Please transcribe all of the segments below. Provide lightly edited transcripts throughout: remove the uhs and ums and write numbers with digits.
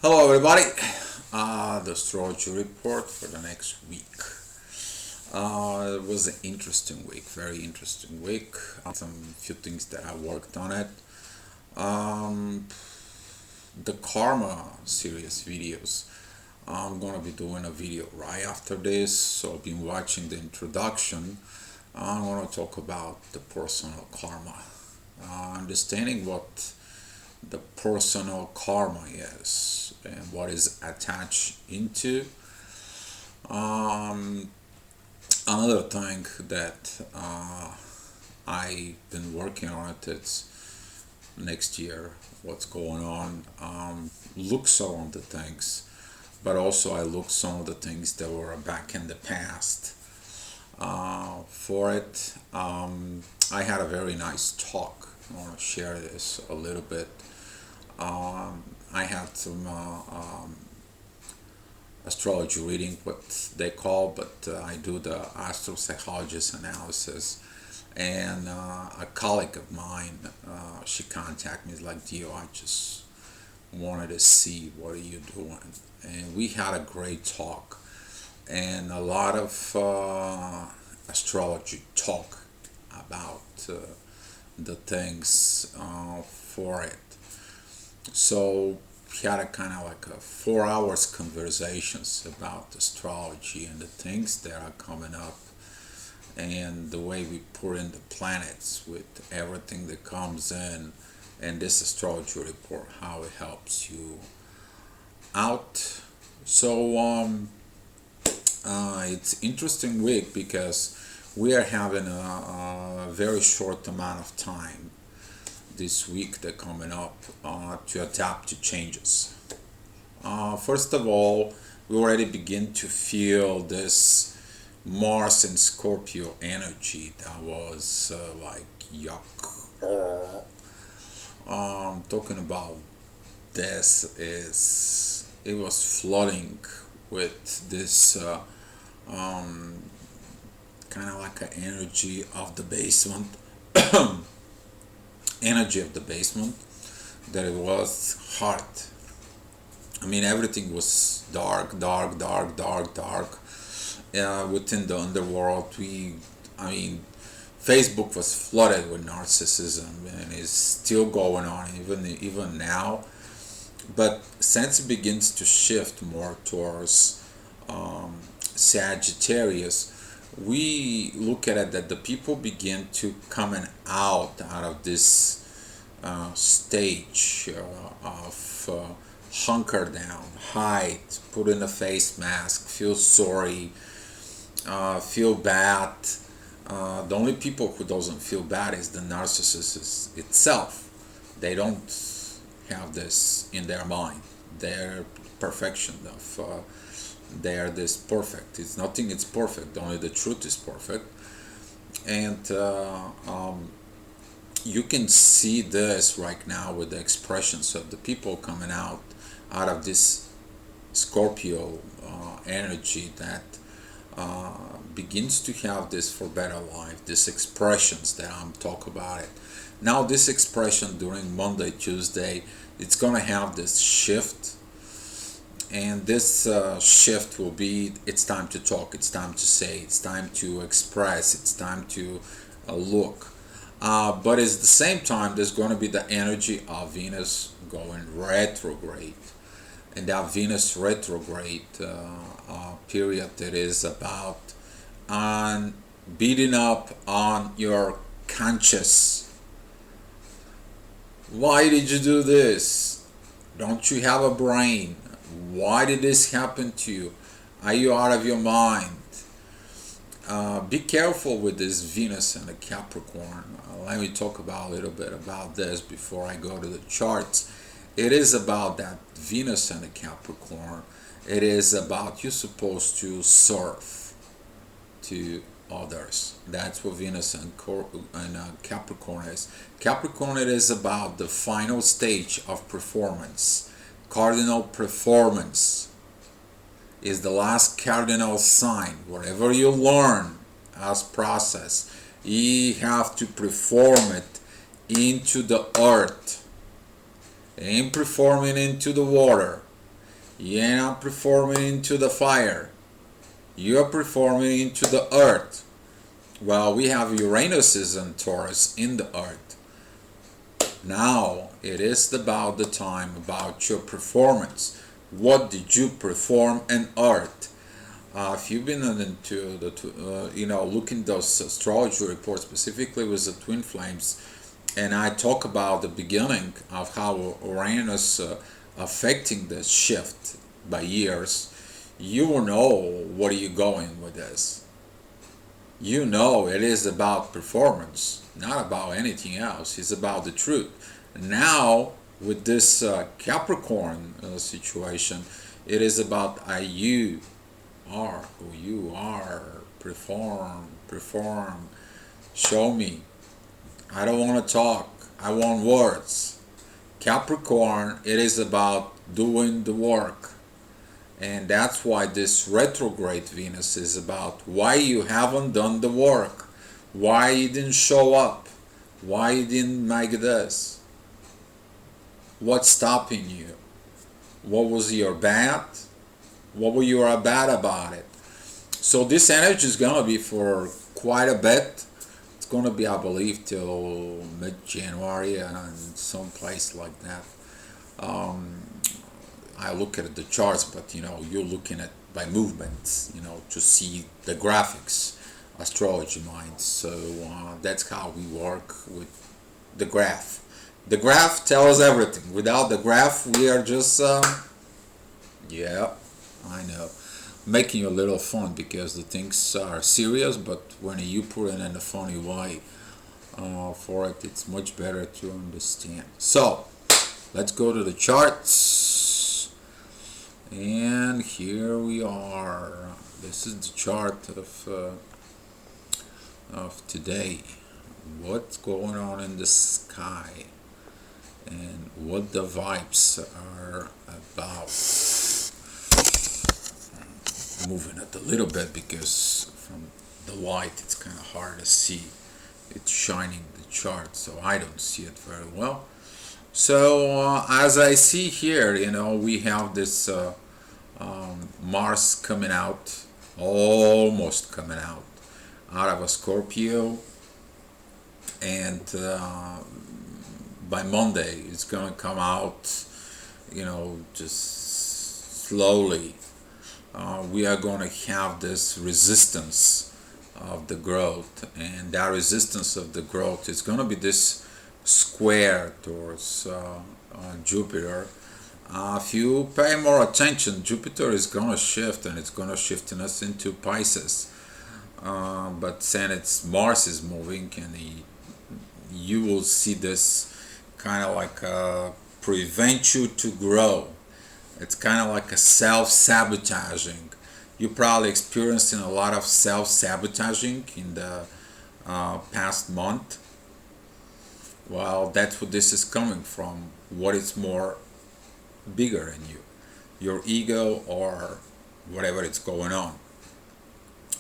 Hello, everybody. The astrology report for the next week. It was an interesting week, very interesting week. Some few things that I worked on it. Um, the Karma series videos. I'm gonna be doing a video right after this. So I've been watching the introduction. I'm gonna talk about the personal karma, understanding what the personal karma is and what is attached into. Um, Another thing that I've been working on it's next year. What's going on? Look some of the things, but also I look some of the things that were back in the past. For it, I had a very nice talk. I want to share this a little bit. I had some astrology reading, what they call, but I do the astropsychologist analysis. And a colleague of mine, she contacted me like, Dio, I just wanted to see what are you doing. And we had a great talk and a lot of astrology talk about the things for it. So we had a kind of like a 4 hours conversations about astrology and the things that are coming up and the way we put in the planets with everything that comes in and this astrology report, how it helps you out. So it's interesting week because we are having a very short amount of time this week that coming up to adapt to changes. First of all, we already begin to feel this Mars and Scorpio energy that was like yuck. Talking about this is it was flooding with this um, kind of like an energy of the basement. Energy of the basement, that it was hot. I mean, everything was dark, dark, dark, dark, dark. Within the underworld, I mean, Facebook was flooded with narcissism, and it's still going on even now. But since it begins to shift more towards Sagittarius, we look at it that the people begin to coming out of this stage of hunker down, hide, put in a face mask, feel sorry, feel bad. The only people who doesn't feel bad is the narcissist itself. They don't have this in their mind. Their perfection of they are this perfect. It's nothing. It's perfect. Only the truth is perfect, and you can see this right now with the expressions of the people coming out of this Scorpio energy that begins to have this for better life. These expressions that I'm talking about it now. This expression during Monday, Tuesday, it's gonna have this shift and this shift will be it's time to talk, it's time to say, it's time to express, it's time to look, but at the same time there's going to be the energy of Venus going retrograde, and that Venus retrograde period that is about on beating up on your conscious. Why did you do this? Don't you have a brain? Why did this happen to you? Are you out of your mind? Be careful with this Venus and the Capricorn. Let me talk about a little bit about this before I go to the charts. It is about that Venus and the Capricorn. It is about you're supposed to serve to others. That's what Venus and Capricorn is. Capricorn, it is about the final stage of performance. Cardinal performance is the last cardinal sign. Whatever you learn as process, you have to perform it into the earth. Ain't performing into the water. You're not performing into the fire. You're performing into the earth. Well, we have Uranus and Taurus in the earth. Now it is about the time about your performance. What did you perform in earth? If you've been into the, looking those astrology reports specifically with the twin flames, and I talk about the beginning of how Uranus affecting the shift by years, you will know where you're going with this. You know it is about performance, not about anything else. It's about the truth. Now, with this Capricorn situation, it is about you are who you are. Perform. Show me. I don't want to talk. I want words. Capricorn, it is about doing the work. And that's why this retrograde Venus is about why you haven't done the work, why you didn't show up, why you didn't make this, what's stopping you, what was your bad, what were you bad about it. So this energy is going to be for quite a bit. It's going to be, I believe, till mid-January and some place like that. I look at the charts, but you're looking at by movements, to see the graphics, astrology minds. So that's how we work with the graph. The graph tells everything. Without the graph, we are just, yeah, I know, making a little fun because the things are serious, but when you put it in a funny way for it, it's much better to understand. So let's go to the charts. And here we are. This is the chart of today. What's going on in the sky and what the vibes are about. Moving it a little bit because from the light it's kind of hard to see. It's shining the chart, so I don't see it very well. So as I see here, we have this Mars coming out, almost coming out of a Scorpio, and by Monday it's going to come out, just slowly. We are going to have this resistance of the growth, and that resistance of the growth is going to be this square towards Jupiter. If you pay more attention, Jupiter is going to shift, and it's going to shift us into Pisces. But since Mars is moving, and you will see this kind of like prevent you to grow. It's kind of like a self-sabotaging. You're probably experiencing a lot of self-sabotaging in the past month. Well, that's what this is coming from. What is more bigger in you, your ego or whatever it's going on,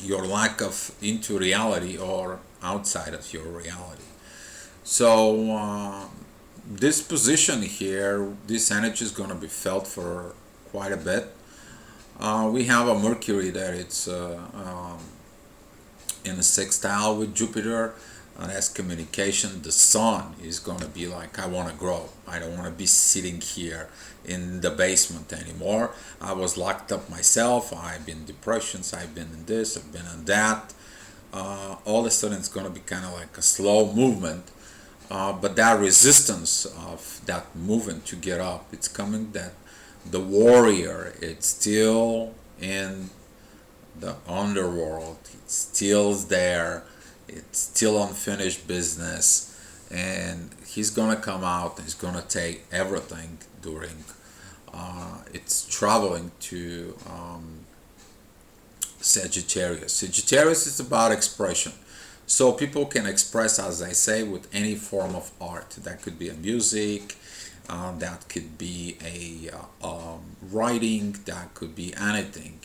your lack of into reality or outside of your reality. So this position here, this energy is going to be felt for quite a bit. We have a Mercury that it's in a sextile with Jupiter, and as communication. The Sun is going to be like, I want to grow. I don't want to be sitting here in the basement anymore. I was locked up myself. I've been in depressions. I've been in this. I've been in that. All of a sudden, it's going to be kind of like a slow movement. But that resistance of that movement to get up, it's coming that the warrior, it's still in the underworld. It's still there. It's still unfinished business, and he's gonna come out. He's gonna take everything during. It's traveling to Sagittarius. Sagittarius is about expression, so people can express, as I say, with any form of art. That could be a music, that could be a writing, that could be anything,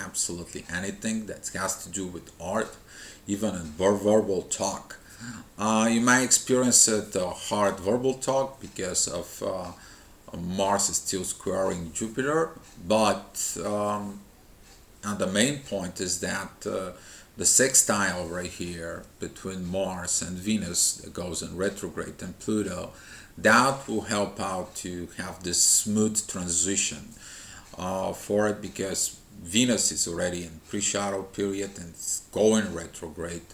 absolutely anything that has to do with art. Even in verbal talk, you might experience it hard verbal talk because of Mars is still squaring Jupiter, but and the main point is that the sextile right here between Mars and Venus that goes in retrograde and Pluto, that will help out to have this smooth transition for it, because Venus is already in pre-shadow period and it's going retrograde,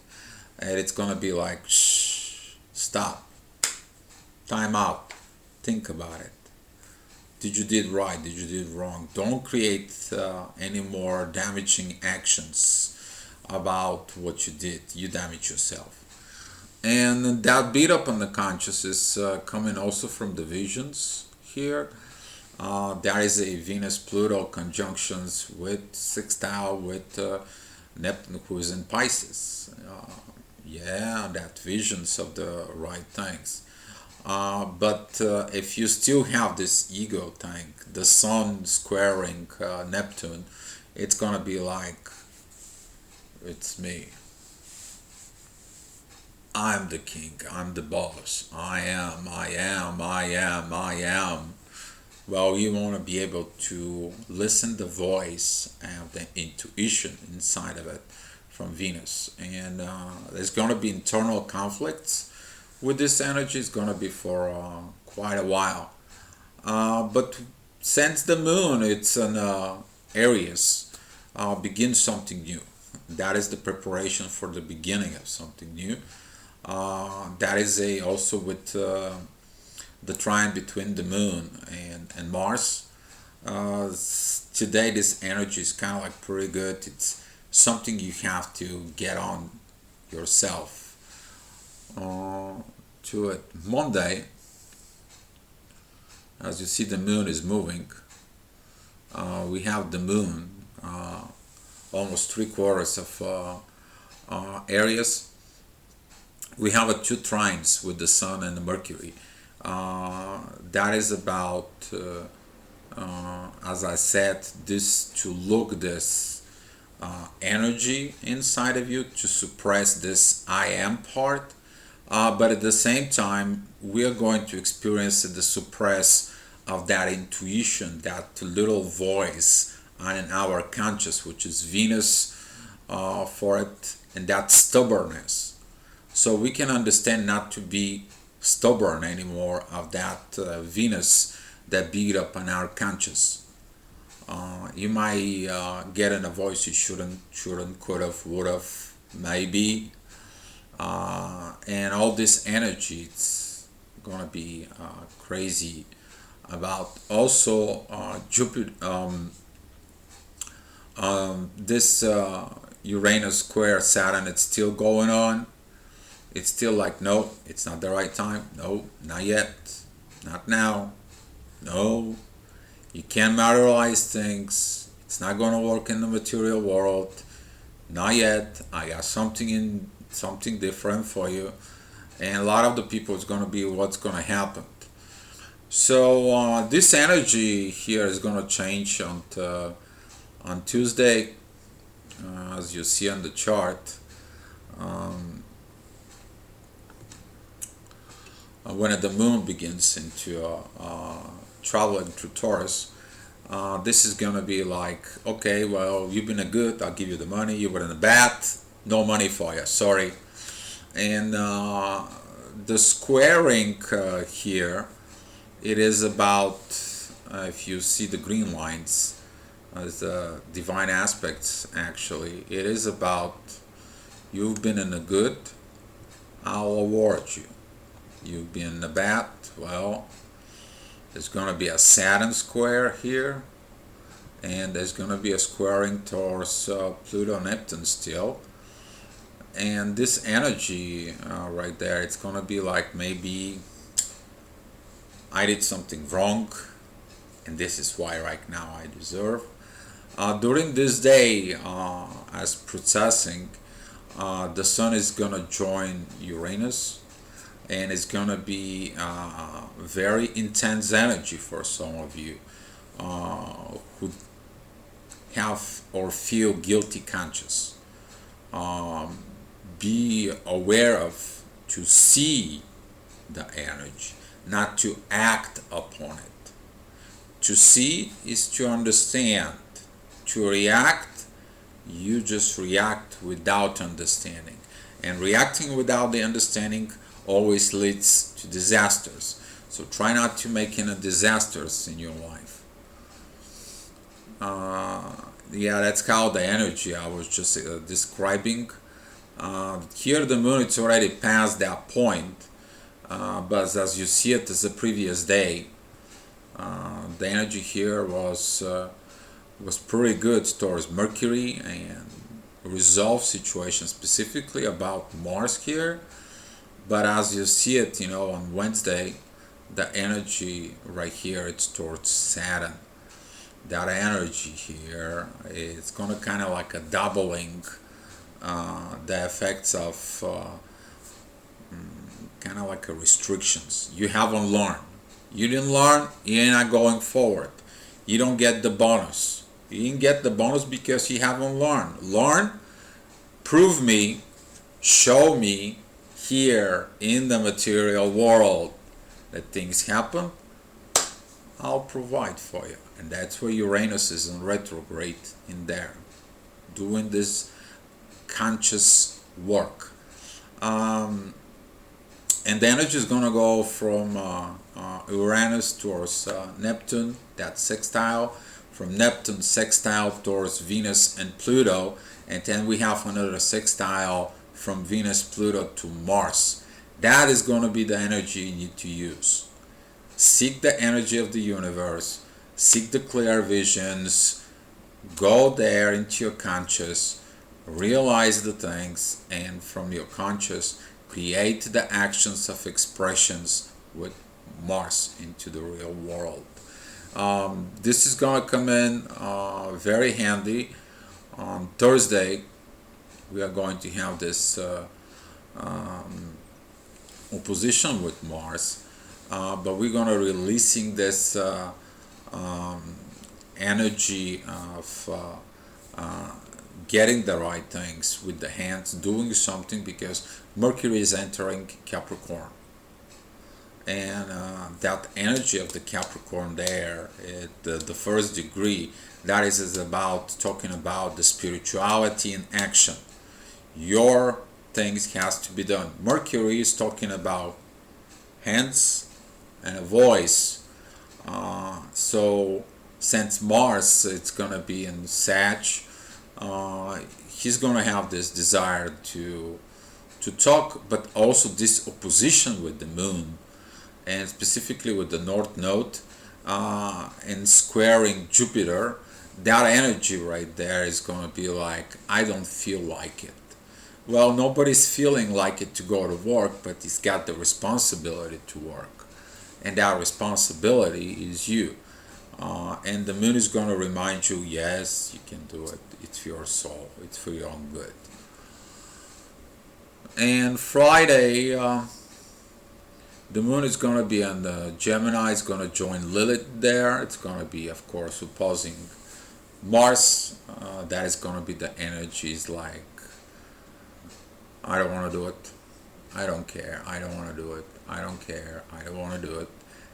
and it's gonna be like, shh, stop, time out, think about it. Did you did right? Did you did wrong? Don't create any more damaging actions about what you did. You damage yourself. And that beat up on the conscious is coming also from the visions here. There is a Venus-Pluto conjunctions with sextile with Neptune, who is in Pisces. Yeah, that visions of the right things. But if you still have this ego thing, the Sun squaring Neptune, it's gonna be like, it's me. I'm the king. I'm the boss. I am. I am. I am. I am. Well, you want to be able to listen the voice and the intuition inside of it from Venus, and there's going to be internal conflicts with this energy. It's going to be for quite a while, but since the moon it's in Aries, begins something new. That is the preparation for the beginning of something new. That is a also with the trine between the moon and Mars. Today this energy is kind of like pretty good. It's something you have to get on yourself to it. Monday, as you see, the moon is moving. We have the moon almost 3/4 of Aries. We have two trines with the Sun and the Mercury. That is about, as I said, this to look this energy inside of you, to suppress this I am part. But at the same time, we are going to experience the suppress of that intuition, that little voice in our conscious, which is Venus for it, and that stubbornness. So we can understand not to be stubborn anymore of that Venus that beat up on our conscious. You might get in a voice you shouldn't, could have, would have, maybe, and all this energy. It's gonna be crazy. About also Jupiter, this Uranus square Saturn. It's still going on. It's still like, no, it's not the right time. No, not yet. Not now. No, you can't materialize things. It's not going to work in the material world. Not yet. I got something different for you. And a lot of the people, it's going to be what's going to happen. So this energy here is going to change on Tuesday, as you see on the chart. When the moon begins into traveling through Taurus, this is going to be like, okay, well, you've been a good, I'll give you the money. You were in a bad, no money for you, sorry. And the squaring here, it is about, if you see the green lines as divine aspects, actually, it is about, you've been in the good, I'll award you. You've been in the bad, well, there's going to be a Saturn square here, and there's going to be a squaring towards Pluto Neptune still. And this energy right there, it's going to be like, maybe I did something wrong, and this is why right now I deserve. During this day, as processing, the Sun is going to join Uranus, and it's going to be very intense energy for some of you who have or feel guilty conscious. Be aware of, to see the energy, not to act upon it. To see is to understand. To react, you just react without understanding. And reacting without the understanding always leads to disasters. So try not to make any disasters in your life. Yeah, that's how the energy I was just describing. Here the moon, it's already past that point, but as you see it as the previous day, the energy here was pretty good towards Mercury and resolve situations, specifically about Mars here. But as you see it, on Wednesday, the energy right here, it's towards Saturn. That energy here, it's gonna kind of like a doubling the effects of kind of like a restrictions. You haven't learned. You didn't learn, you're not going forward. You don't get the bonus. You didn't get the bonus because you haven't learned. Learn, prove me, show me here in the material world that things happen. I'll provide for you. And that's where Uranus is in retrograde in there, doing this conscious work. And the energy is going to go from Uranus towards Neptune, that sextile, from Neptune sextile towards Venus and Pluto, and then we have another sextile from Venus, Pluto to Mars. That is going to be the energy you need to use. Seek the energy of the universe, seek the clear visions, go there into your conscious, realize the things, and from your conscious, create the actions of expressions with Mars into the real world. This is going to come in very handy. On Thursday, we are going to have this opposition with Mars, but we're going to releasing this energy of getting the right things with the hands, doing something, because Mercury is entering Capricorn, and that energy of the Capricorn there, the first degree, that is about talking about the spirituality in action. Your things has to be done. Mercury is talking about hands and a voice. So since Mars, it's gonna be in Sag, he's gonna have this desire to talk, but also this opposition with the moon, and specifically with the North Node, and squaring Jupiter. That energy right there is gonna be like, I don't feel like it. Well, nobody's feeling like it to go to work, but he's got the responsibility to work, and that responsibility is you. And the moon is going to remind you, yes, you can do it. It's for your soul. It's for your own good. And Friday, the moon is going to be on the Gemini. It's going to join Lilith there. It's going to be, of course, opposing Mars. That is going to be the energies like, I don't want to do it. I don't care. I don't want to do it. I don't care. I don't want to do it.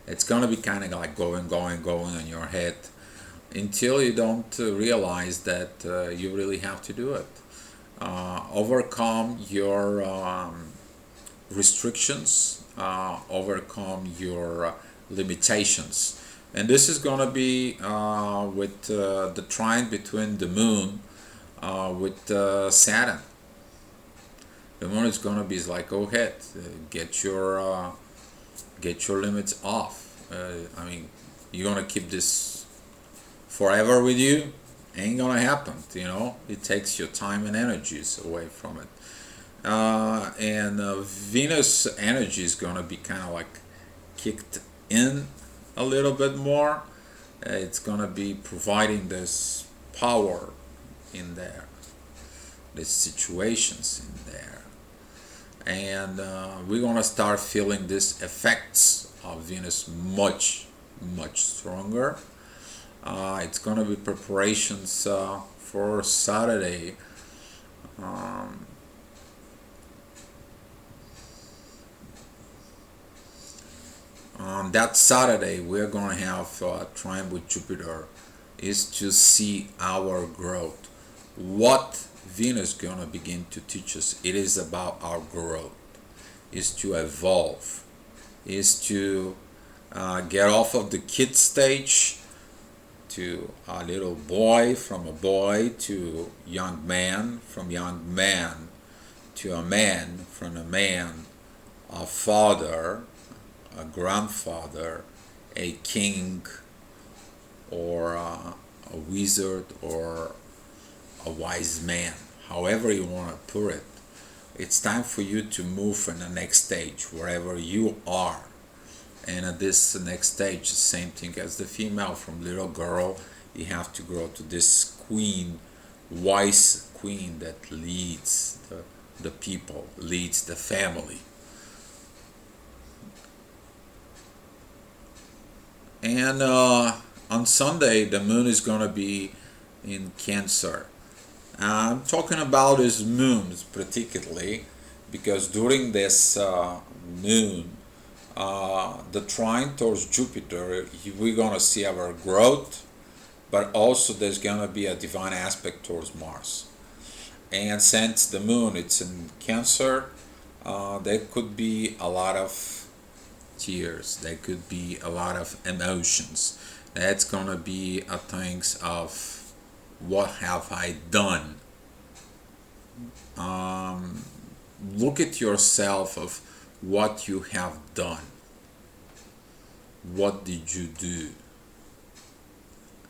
It's going to be kind of like going in your head until you don't realize that you really have to do it. Overcome your restrictions, overcome your limitations. And this is going to be with the trine between the moon with Saturn. The moon is going to be like, go ahead, get your limits off. I mean, you're going to keep this forever with you? Ain't going to happen, It takes your time and energies away from it. And Venus energy is going to be kind of like kicked in a little bit more. It's going to be providing this power in there, these situations in there. And we're going to start feeling these effects of Venus much stronger. It's going to be preparations for Saturday. On that Saturday, we're going to have trine with Jupiter, is to see our growth. What Venus is going to begin to teach us, it is about our growth, is to evolve, is to get off of the kid stage to a little boy, from a boy to young man, from young man to a man, from a man, a father, a grandfather, a king, or a wizard, or a wise man, however you want to put it. It's time for you to move in the next stage, wherever you are. And at this next stage, the same thing as the female, from little girl, you have to grow to this queen, wise queen that leads the people, leads the family. And on Sunday, the moon is going to be in Cancer. I'm talking about his moons particularly because during this moon, the trine towards Jupiter, we're going to see our growth, but also there's going to be a divine aspect towards Mars. And since the moon it's in Cancer, there could be a lot of tears, there could be a lot of emotions. That's going to be a things of what have I done. Look at yourself of what you have done. What did you do?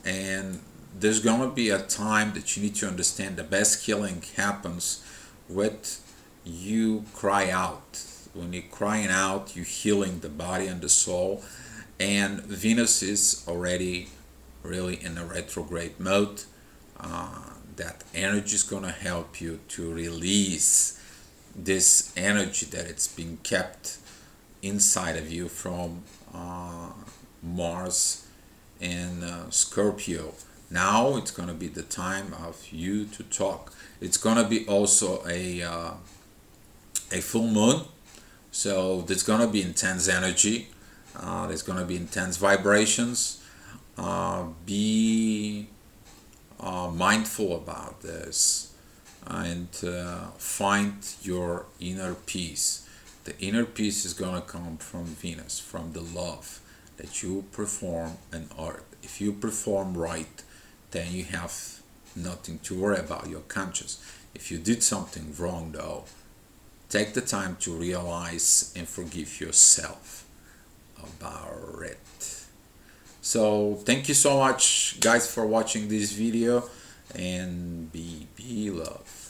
And there's going to be a time that you need to understand the best healing happens with you cry out. When you're crying out, you're healing the body and the soul. And Venus is already really in a retrograde mode. That energy is going to help you to release this energy that it's been kept inside of you from Mars and Scorpio. Now it's going to be the time of you to talk. It's going to be also a full moon, so there's going to be intense energy. There's going to be intense vibrations. Be mindful about this and find your inner peace. The inner peace is going to come from Venus, from the love that you perform on earth. If you perform right, then you have nothing to worry about. You're conscious. If you did something wrong, though, take the time to realize and forgive yourself about it. So thank you so much, guys, for watching this video, and be love.